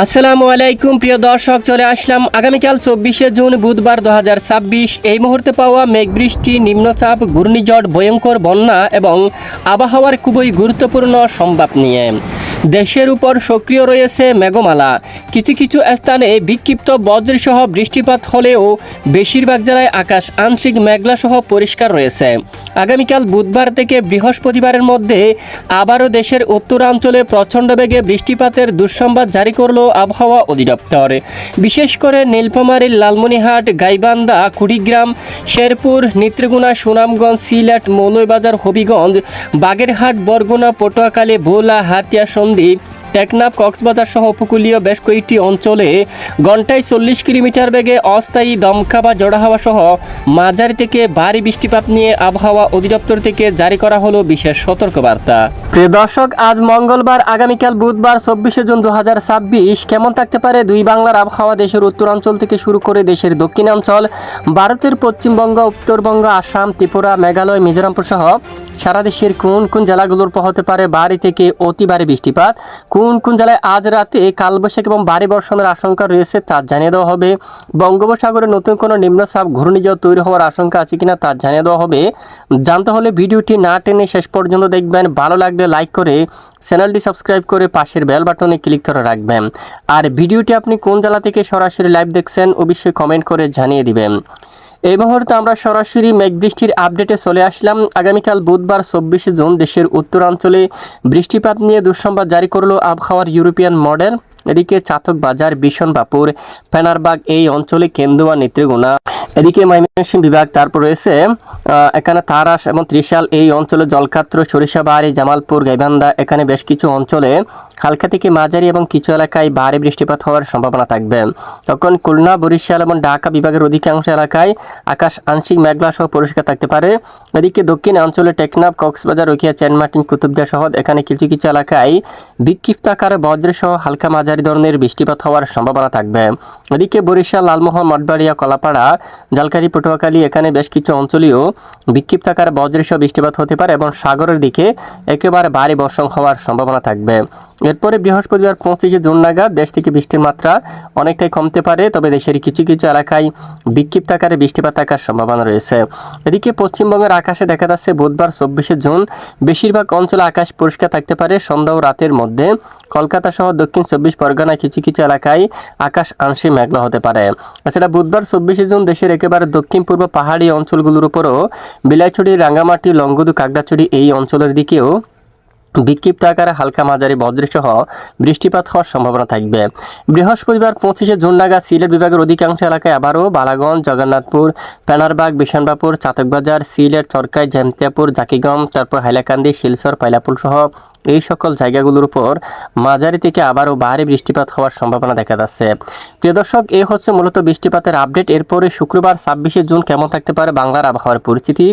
আসসালামু আলাইকুম প্রিয় দর্শক, চলে আসলাম আগামীকাল 24শে জুন বুধবার 2026 এই মুহূর্তে পাওয়া মেঘবৃষ্টি, নিম্নচাপ, ঘূর্ণিঝড়, ভয়ঙ্কর বন্যা এবং আবহাওয়ার খুবই গুরুত্বপূর্ণ সংবাদ নিয়ে। দেশের উপর সক্রিয় রয়েছে মেঘমালা। কিছু কিছু স্থানে বিক্ষিপ্ত বজ্রসহ বৃষ্টিপাত হলেও বেশিরভাগ জেলায় আকাশ আংশিক মেঘলাসহ পরিষ্কার রয়েছে। আগামীকাল বুধবার থেকে বৃহস্পতিবারের মধ্যে আবারও দেশের উত্তরাঞ্চলে প্রচণ্ড বেগে বৃষ্টিপাতের দুঃসংবাদ জারি করল আবহাওয়া অধিদপ্তর। বিশেষ করে নীলফামারীর লালমনিরহাট, গাইবান্ধা, কুড়িগ্রাম, শেরপুর, নেত্রকোনা, সুনামগঞ্জ, সিলেট, মৌলভীবাজার, হবিগঞ্জ, বাগেরহাট, বরগুনা, পটুয়াখালী, ভোলা, হাতিয়া, সন্দ্বীপ, টেকনাফ, কক্সবাজার সহ উপকূলীয় বেশ কয়েকটি অঞ্চলে ঘন্টায় 40 কিলোমিটার বেগে অস্থায়ী দমকা বা ঝড়ো হাওয়া সহ মাঝারি থেকে ভারী বৃষ্টিপাত নিয়ে আবহাওয়া অধিদপ্তর থেকে জারি করা হলো বিশেষ সতর্কবার্তা। প্রিয় দর্শক, আজ মঙ্গলবার, আগামীকাল বুধবার 24শে জুন 2026 কেমন থাকতে পারে দুই বাংলার আবহাওয়া? দেশের উত্তরাঞ্চল থেকে শুরু করে দেশের দক্ষিণাঞ্চল, ভারতের পশ্চিমবঙ্গ, উত্তরবঙ্গ, আসাম, ত্রিপুরা, মেঘালয়, মিজোরামপুর সহ সারা দেশের কোন কোন জেলাগুলোর হতে পারে ভারী থেকে অতি ভারী বৃষ্টিপাত, কোন কোন জেলায় আজ রাতে কালবৈশাখী এবং ভারী বর্ষণের আশঙ্কা রয়েছে তা জানিয়ে দেওয়া হবে। বঙ্গোপসাগরে নতুন কোনো নিম্নচাপ ঘূর্ণিঝড় তৈরি হওয়ার আশঙ্কা আছে কিনা তা জানিয়ে দেওয়া হবে। জানতে হলে ভিডিওটি না টেনে শেষ পর্যন্ত দেখবেন। ভালো লাগলে লাইক করে চ্যানেলটি সাবস্ক্রাইব করে পাশের বেল বাটনে ক্লিক করে রাখবেন। আর ভিডিওটি আপনি কোন জেলা থেকে সরাসরি লাইভ দেখছেন অবশ্যই কমেন্ট করে জানিয়ে দিবেন। এই মুহূর্তে আমরা সরাসরি মেঘবৃষ্টির আপডেটে চলে আসলাম। আগামীকাল বুধবার 24শে জুন দেশের উত্তরাঞ্চলে বৃষ্টিপাত নিয়ে দুঃসংবাদ জারি করলো আবহাওয়ার ইউরোপিয়ান মডেল। এদিকে চাতকবাজার, বিশনবাপুর, ফেনারবাগ এই অঞ্চলে, কেন্দুয়া, নেত্রকোনা, এদিকে ময়মনসিংহ বিভাগ, তারপর রয়েছে এখানে তারাস এবং ত্রিশাল এই অঞ্চলে, জলকাত্র, সরিষাবাড়ি, জামালপুর, গাইবান্ধা এখানে বেশ কিছু অঞ্চলে হালকা থেকে মাঝারি এবং কিছু এলাকায় ভারী বৃষ্টিপাত হওয়ার সম্ভাবনা থাকবে। তখন খুলনা, বরিশাল এবং ঢাকা বিভাগের অধিকাংশ এলাকায় আকাশ আংশিক মেঘলা সহ পরিষ্কার থাকতে পারে। এদিকে দক্ষিণ অঞ্চলে টেকনাফ, কক্সবাজার, রোকিয়া, চেনমার্টিন, কুতুবদিয়া সহ এখানে কিছু কিছু এলাকায় বিক্ষিপ্ত আকারে বজ্রসহ হালকা মাঝারি ধরনের বৃষ্টিপাত হওয়ার সম্ভাবনা থাকবে। এদিকে বরিশাল, লালমোহন, মঠবাড়িয়া, কলাপাড়া, জালকারি, পটুয়াখালী এখানে বেশ কিছু অঞ্চলেও বিক্ষিপ্ত আকারে বজ্রসহ বৃষ্টিপাত হতে পারে এবং সাগরের দিকে একেবারে ভারী বর্ষণ হওয়ার সম্ভাবনা থাকবে। এরপরে বৃহস্পতিবার 25শে জুন নাগাদ দেশ থেকে বৃষ্টির মাত্রা অনেকটাই কমতে পারে, তবে দেশের কিছু কিছু এলাকায় বিক্ষিপ্ত আকারে বৃষ্টিপাত থাকার সম্ভাবনা রয়েছে। এদিকে পশ্চিমবঙ্গের আকাশে দেখা যাচ্ছে বুধবার 24শে জুন বেশিরভাগ অঞ্চলে আকাশ পরিষ্কার থাকতে পারে সন্ধ্যা ও রাতের মধ্যে। কলকাতা সহ দক্ষিণ 24 পরগনায় কিছু কিছু এলাকায় আকাশ আংশিক মেঘলা হতে পারে। এছাড়া বুধবার 24শে জুন দেশের একেবারে দক্ষিণ পূর্ব পাহাড়ি অঞ্চলগুলোর উপরও বিলাইছড়ি, রাঙ্গামাটি, লংগদু, কাকড়াছড়ি এই অঞ্চলের দিকেও বিক্ষিপ্ত আকারে হালকা মাঝারি বজ্রসহ বৃষ্টিপাত হওয়ার সম্ভাবনা থাকবে। বৃহস্পতিবার 25শে জুন নাগাদ সিলেট বিভাগের অধিকাংশ এলাকায় আবারও বালাগঞ্জ, জগন্নাথপুর, ফেনারবাগ, বিশনবাপুর, চাতকবাজার, সিলেট, চরকাই, জ্যামতিয়াপুর, জাকিগঞ্জ, তারপর হাইলাকান্দি, শিলচর, পাইলাপুর সহ এই সকল জায়গাগুলোর উপর মাঝারি থেকে আবারও ভারী বৃষ্টিপাত হওয়ার সম্ভাবনা দেখা যাচ্ছে। প্রিয় দর্শক, এই হচ্ছে মূলত বৃষ্টিপাতের আপডেট। এরপরে শুক্রবার 26শে জুন কেমন থাকতে পারে বাংলার আবহাওয়ার পরিস্থিতি?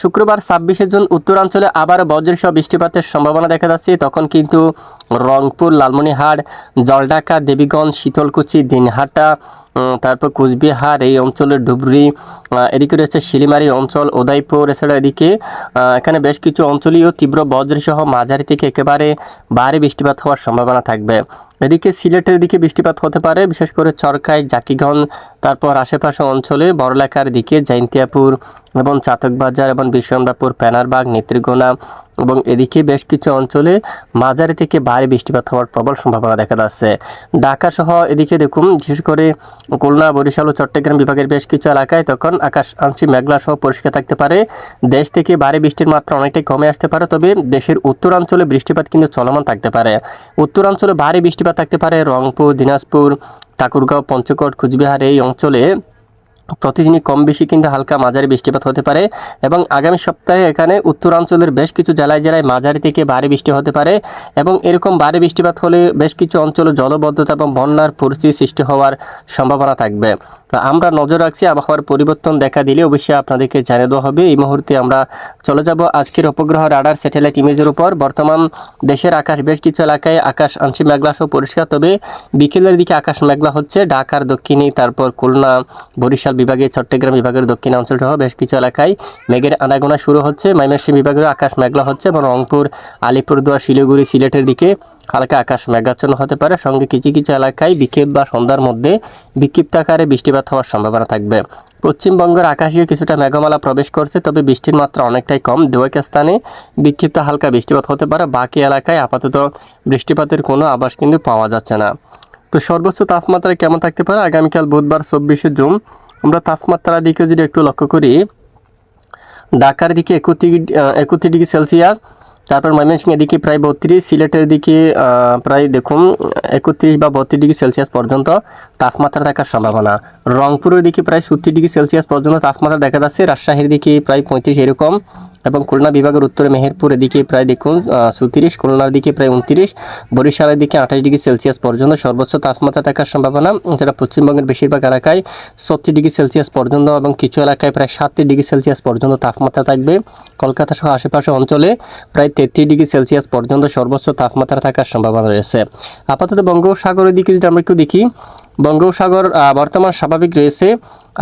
শুক্রবার 26শে জুন উত্তরাঞ্চলে আবারও বজ্রসহ বৃষ্টিপাতের সম্ভাবনা দেখা যাচ্ছে। তখন কিন্তু রংপুর, লালমনিরহাট, জলঢাকা, দেবীগঞ্জ, শীতলকুচি, দিনহাটা, তারপর কুচবিহার এই অঞ্চলের ধুবড়ি, এদিকে রয়েছে শিলিমারি অঞ্চল, উদয়পুর, এছাড়া এদিকে এখানে বেশ কিছু অঞ্চলেও তীব্র বজ্রসহ মাঝারি থেকে একেবারে ভারী বৃষ্টিপাত হওয়ার সম্ভাবনা থাকবে। এদিকে সিলেটের দিকে বৃষ্টিপাত হতে পারে, বিশেষ করে চরকাই, জাকিগঞ্জ, তারপর আশেপাশে অঞ্চলে বড়লেখার দিকে জাইন্তিয়াপুর এবং চাতকবাজার এবং বিশনবাপুর, ফেনারবাগ, নেত্রকোনা এবং এদিকে বেশ কিছু অঞ্চলে মাঝারি থেকে ভারী বৃষ্টিপাত হওয়ার প্রবল সম্ভাবনা দেখা যাচ্ছে। ঢাকা সহ এদিকে দেখুন, বিশেষ করে খুলনা, বরিশাল ও চট্টগ্রাম বিভাগের বেশ কিছু এলাকায় তখন আকাশ আংশিক মেঘলা সহ পরিষ্কার থাকতে পারে। দেশ থেকে ভারী বৃষ্টির মাত্রা অনেকটাই কমে আসতে পারে, তবে দেশের উত্তরাঞ্চলে বৃষ্টিপাত কিন্তু চলমান থাকতে পারে। উত্তরাঞ্চলে ভারী বৃষ্টিপাত থাকতে পারে রংপুর, দিনাজপুর, ঠাকুরগাঁও, পঞ্চকোট, কুচবিহার এই অঞ্চলে প্রতিদিনই কম বেশি কিন্তু হালকা মাঝারি বৃষ্টিপাত হতে পারে এবং আগামী সপ্তাহে এখানে উত্তরাঞ্চলের বেশ কিছু জেলায় জেলায় মাঝারি থেকে ভারী বৃষ্টি হতে পারে এবং এরকম ভারী বৃষ্টিপাত হলে বেশ কিছু অঞ্চলে জলবদ্ধতা এবং বন্যার পরিস্থিতি সৃষ্টি হওয়ার সম্ভাবনা থাকবে। তো আমরা নজর রাখছি, আবহাওয়ার পরিবর্তন দেখা দিলে অবশ্যই আপনাদেরকে জানিয়ে দেওয়া হবে। এই মুহূর্তে আমরা চলে যাব আজকের উপগ্রহ রাডার স্যাটেলাইট ইমেজের উপর। বর্তমান দেশের আকাশ বেশ কিছু এলাকায় আকাশ আংশিক মেঘলা সহ পরিষ্কার, তবে বিকেলের দিকে আকাশ মেঘলা হচ্ছে ঢাকার দক্ষিণে, তারপর খুলনা, বরিশাল বিভাগে, চট্টগ্রাম বিভাগের দক্ষিণাঞ্চল সহ বেশ কিছু এলাকায় মেঘের আনাগোনা শুরু হচ্ছে। ময়মনসিংহ বিভাগের আকাশ মেঘলা হচ্ছে এবং রংপুর, আলিপুরদুয়ার, শিলিগুড়ি, সিলেটের দিকে হালকা আকাশ মেঘাচ্ছন্ন হতে পারে, সঙ্গে কিছু কিছু এলাকায় বিকেল বা সন্ধ্যার মধ্যে বিক্ষিপ্ত আকারে বৃষ্টিপাত হওয়ার সম্ভাবনা থাকবে। পশ্চিমবঙ্গের আকাশে কিছুটা মেঘমালা প্রবেশ করছে, তবে বৃষ্টির মাত্রা অনেকটাই কম। দু এক স্থানে বিক্ষিপ্ত হালকা বৃষ্টিপাত হতে পারে, বাকি এলাকায় আপাতত বৃষ্টিপাতের কোনো আভাস কিন্তু পাওয়া যাচ্ছে না। তো সর্বোচ্চ তাপমাত্রা কেমন থাকতে পারে আগামীকাল বুধবার 24শে জুন? আমরা তাপমাত্রার দিকে যদি একটু লক্ষ্য করি, ঢাকার দিকে 31 ডিগ্রি সেলসিয়াস, তারপর ময়মনসিংহের দিকে প্রায় 32, সিলেটের দিকে প্রায় দেখুন 31 বা 32 ডিগ্রি সেলসিয়াস পর্যন্ত তাপমাত্রা থাকার সম্ভাবনা। রংপুরের দিকে প্রায় 70 ডিগ্রি সেলসিয়াস পর্যন্ত তাপমাত্রা দেখা যাচ্ছে, রাজশাহীর দিকে প্রায় 35 এরকম, এবং খুলনা বিভাগের উত্তরে মেহেরপুরের দিকে প্রায় দেখুন 37, খুলনার দিকে প্রায় 29, বরিশালের দিকে 28 ডিগ্রি সেলসিয়াস পর্যন্ত সর্বোচ্চ তাপমাত্রা থাকার সম্ভাবনা। যেটা পশ্চিমবঙ্গের বেশিরভাগ এলাকায় 36 ডিগ্রি সেলসিয়াস পর্যন্ত এবং কিছু এলাকায় প্রায় 37 ডিগ্রি সেলসিয়াস পর্যন্ত তাপমাত্রা থাকবে। কলকাতা সহ আশেপাশের অঞ্চলে প্রায় 33 ডিগ্রি সেলসিয়াস পর্যন্ত সর্বোচ্চ তাপমাত্রা থাকার সম্ভাবনা রয়েছে। আপাতত বঙ্গোপসাগরের দিকে যদি আমরা একটু দেখি, বঙ্গোপসাগর বর্তমান স্বাভাবিক রয়েছে।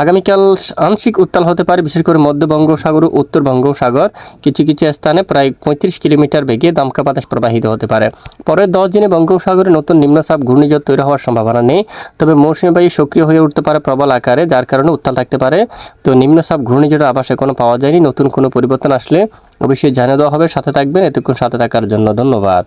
আগামীকাল আংশিক উত্তাল হতে পারে, বিশেষ করে মধ্য বঙ্গোপসাগর ও উত্তর বঙ্গোপসাগর কিছু কিছু স্থানে প্রায় 35 কিলোমিটার বেগে দমকা বাতাস প্রবাহিত হতে পারে। পরের 10 দিনে বঙ্গোপসাগরে নতুন নিম্নচাপ ঘূর্ণিঝড় তৈরি হওয়ার সম্ভাবনা নেই, তবে মৌসুমী বায়ু সক্রিয় হয়ে উঠতে পারে প্রবল আকারে, যার কারণে উত্তাল থাকতে পারে। তো নিম্নচাপ ঘূর্ণিঝড়ের আভাস এখনো পাওয়া যায়নি। নতুন কোনো পরিবর্তন আসলে অবশ্যই জানিয়ে দেওয়া হবে। সাথে থাকবেন। এতক্ষণ সাথে থাকার জন্য ধন্যবাদ।